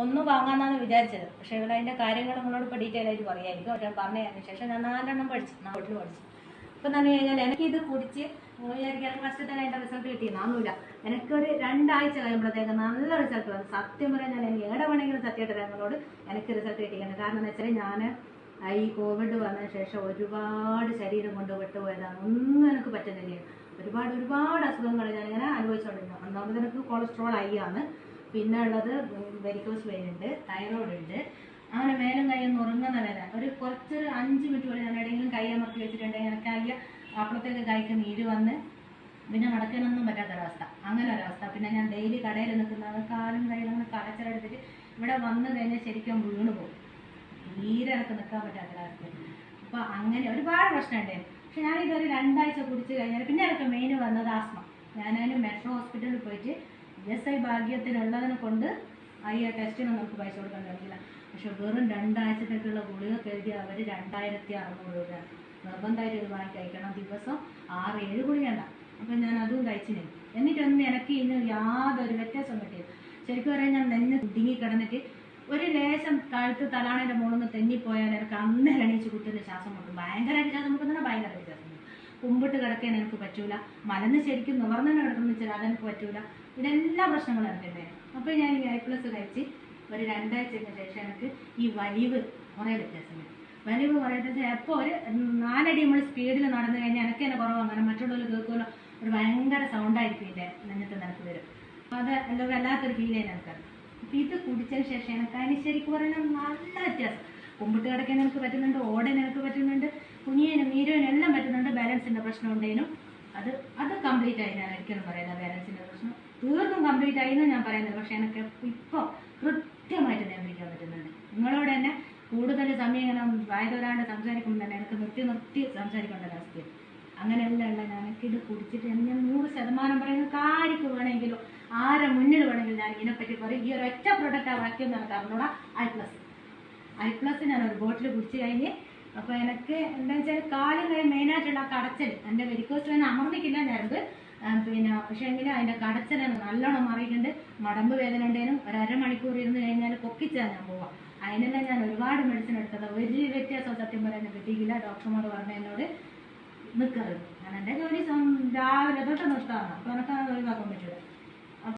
ഒന്ന് വാങ്ങാന്നാണ് വിചാരിച്ചത്. പക്ഷേ ഇവിടെ അതിന്റെ കാര്യങ്ങൾ നിങ്ങളോട് ഇപ്പോൾ ഡീറ്റെയിൽ ആയിട്ട് പറയായിരിക്കും. പക്ഷേ പറഞ്ഞതിന് ശേഷം ഞാൻ 4 എണ്ണം പഠിച്ചു, 4 പഠിച്ചു. ഇപ്പം തന്നെ കഴിഞ്ഞാൽ എനിക്കിത് കുടിച്ച് വിചാരിക്കാൻ ഫസ്റ്റ് തന്നെ അതിന്റെ റിസൾട്ട് കിട്ടിയെന്നാന്നില്ല. എനിക്കൊരു 2 ആഴ്ച കഴിയുമ്പോഴത്തേക്ക് നല്ല റിസൾട്ട് വന്നു. സത്യം പറഞ്ഞാൽ എനിക്ക് എവിടെ വേണമെങ്കിലും സത്യമായിട്ട് ഞങ്ങളോട് എനിക്ക് റിസൾട്ട് കിട്ടിയിട്ടുണ്ട്. കാരണം എന്ന് വെച്ചാൽ ഞാൻ ഈ കോവിഡ് വന്നതിന് ശേഷം ഒരുപാട് ശരീരം കൊണ്ട് വിട്ടുപോയതാണ്. ഒന്നും എനിക്ക് പറ്റുന്നില്ല. ഒരുപാട് അസുഖങ്ങൾ ഞാനിങ്ങനെ അനുഭവിച്ചുകൊണ്ടിരുന്നു. ഒന്നാമത് എനിക്ക് കൊളസ്ട്രോൾ ആണ്, പിന്നെ ഉള്ളത് വെരിക്കോസ് വെയിൻ ഉണ്ട്, തൈറോയിഡ് ഉണ്ട്. അങ്ങനെ മേലും കൈയൊന്നും ഉറങ്ങുന്ന വേദന. കുറച്ചൊരു 5 മിനിറ്റ് പോലെ ഞാൻ എവിടെയെങ്കിലും കൈ അമർത്തി വെച്ചിട്ടുണ്ടെങ്കിൽ എനിക്ക് കൈ അപ്പുറത്തേക്ക് കൈക്ക് നീര് വന്ന് പിന്നെ നടക്കാനൊന്നും പറ്റാത്തൊരവസ്ഥ, അങ്ങനെ ഒരവസ്ഥ. പിന്നെ ഞാൻ ഡെയിലി കടയിൽ നിൽക്കുന്നത് കാലും കയ്യിലും അങ്ങനെ കടച്ചിലെടുത്തിട്ട് ഇവിടെ വന്നു കഴിഞ്ഞാൽ ശരിക്കും വീണ് പോകും. തീരെ എനിക്ക് നിൽക്കാൻ പറ്റാത്തൊരവസ്ഥ. അപ്പോൾ അങ്ങനെ ഒരുപാട് പ്രശ്നമുണ്ടായിരുന്നു. പക്ഷെ ഞാനിതൊരു 2 ആഴ്ച കുടിച്ച് കഴിഞ്ഞാൽ പിന്നെ എനിക്ക് മെയിൻ വന്നത് ആസ്മ. ഞാനതിന് മെട്രോ ഹോസ്പിറ്റലിൽ പോയിട്ട് ESI ഭാഗ്യത്തിനുള്ളതിനെ കൊണ്ട് ഈ ടെസ്റ്റിനൊന്നും നമുക്ക് പൈസ കൊടുക്കാൻ കഴിയില്ല. പക്ഷെ വെറും 2 ആഴ്ചത്തേക്കുള്ള ഗുളിക കരുതി അവർ 2600 രൂപ നിർബന്ധമായിട്ട് ഇത് വാങ്ങി കഴിക്കണം. ദിവസം 6-7 ഗുളിക ഉണ്ടാകും. അപ്പം ഞാൻ അതും കഴിച്ചില്ല. എന്നിട്ടൊന്നും എനിക്ക് ഇന്ന് യാതൊരു വ്യത്യാസം കിട്ടിയില്ല. ശരിക്കും പറയാൻ ഞാൻ നെഞ്ഞ് കുടുങ്ങി കിടന്നിട്ട് ഒരു ലേശം കഴുത്ത് തലാണിൻ്റെ മുകളിൽ നിന്ന് തെന്നിപ്പോയാൽ എനിക്ക് അന്നേരം എണീച്ച് കുത്തുന്ന ശ്വാസം മുട്ടും. ഭയങ്കരമായിട്ട് ശ്വാസം മുട്ടുന്ന ഭയങ്കരമായിട്ട് ശ്വാസം മുട്ടും. കുമ്പിട്ട് കിടക്കാൻ എനിക്ക് പറ്റൂല. മലന്ന് ശരിക്കും നിവർന്നു കിടക്കുന്ന വെച്ചാൽ അതെനിക്ക് പറ്റൂല. ഇതെല്ലാം പ്രശ്നങ്ങളും എനിക്കുണ്ടായിരുന്നു. അപ്പോൾ ഞാൻ ഈ I+ കഴിച്ച് ഒരു 2 ആഴ്ചയ്ക്ക് ശേഷം എനിക്ക് ഈ വലിവ് കുറേ വ്യത്യാസം വരും. വലിവ് കുറേ വ്യത്യാസം. എപ്പോൾ ഒരു 4 അടി നമ്മൾ സ്പീഡിൽ നടന്നു കഴിഞ്ഞാൽ എനിക്ക് തന്നെ കുറവ്. അങ്ങനെ മറ്റുള്ളവർ കേൾക്കുമല്ലോ, ഒരു ഭയങ്കര സൗണ്ടായിരിക്കും ഇതിൻ്റെ നെഞ്ഞത്ത് നിനക്ക് വരും. അപ്പോൾ അത് എന്താ വല്ലാത്തൊരു ഫീൽ ചെയ്യാൻ എനിക്കത്. അപ്പോൾ ഇത് കുടിച്ചതിന് ശേഷം എനിക്ക് അതിന് ശരിക്കും പറയുന്നത് നല്ല വ്യത്യാസം. കുമ്പിട്ട് കിടക്കാൻ എനിക്ക് പറ്റുന്നുണ്ട്, ഓടാൻ എനിക്ക് പറ്റുന്നുണ്ട്, കുഞ്ഞിനും നീരുവിനും എല്ലാം പറ്റുന്നുണ്ട്. ബാലൻസിൻ്റെ പ്രശ്നം ഉണ്ടേനും അത് കംപ്ലീറ്റ് ആയി. ഞാൻ ഒരിക്കലും പറയുന്നത് ബാലൻസിൻ്റെ പ്രശ്നം തീർത്തും കംപ്ലീറ്റ് ആയി എന്ന് ഞാൻ പറയുന്നത്. പക്ഷേ എനിക്ക് ഇപ്പോൾ കൃത്യമായിട്ട് നിയന്ത്രിക്കാൻ പറ്റുന്നുണ്ട്. നിങ്ങളോട് തന്നെ കൂടുതൽ സമയം ഇങ്ങനെ വായതൊരാണ്ട് സംസാരിക്കുമ്പോൾ തന്നെ എനിക്ക് നിർത്തി സംസാരിക്കേണ്ട ഒരവസ്ഥയാണ്. അങ്ങനെയല്ല എനിക്കിത് കുടിച്ചിട്ട് ഞാൻ 100% പറയുന്നത് ആർക്ക് വേണമെങ്കിലും ആരെ മുന്നിൽ വേണമെങ്കിലും ഞാൻ ഇതിനെപ്പറ്റി പറയും. ഈ ഒരൊറ്റ പ്രൊഡക്റ്റ് ആ വാക്യം നമുക്ക് അറിഞ്ഞൂടാ. I+ ഞാൻ ഒരു ബോട്ടിൽ കുടിച്ച് കഴിഞ്ഞ് അപ്പോൾ എനിക്ക് എന്താണെന്ന് വെച്ചാൽ കാലും കൈ മെയിനായിട്ടുള്ള കടച്ചൽ, എൻ്റെ വെരിക്കോസ് വെയിൻ അമർന്നിക്കില്ല ഞരമ്പ്, പിന്നെ പക്ഷേ എങ്കിലും അതിൻ്റെ കടച്ചൽ നല്ലോണം മാറിയിട്ടുണ്ട്. മടമ്പ് വേദന ഉണ്ടേനും ഒരു അരമണിക്കൂർ ഇരുന്ന് കഴിഞ്ഞാൽ പൊക്കിച്ചാൽ ഞാൻ പോവാം. അതിനെല്ലാം ഞാൻ ഒരുപാട് മെഡിസിൻ എടുത്തത്. ഒരു വ്യത്യാസം സത്യം പറയാൻ കിട്ടിയില്ല. ഡോക്ടർമാർ പറഞ്ഞ എന്നോട് നിൽക്കരുത്. ഞാൻ എൻ്റെ ജോലി രാവിലെ തൊട്ട് നിർത്താറാണ്. അപ്പോൾ എനിക്ക് ഒഴിവാക്കാൻ പറ്റില്ല.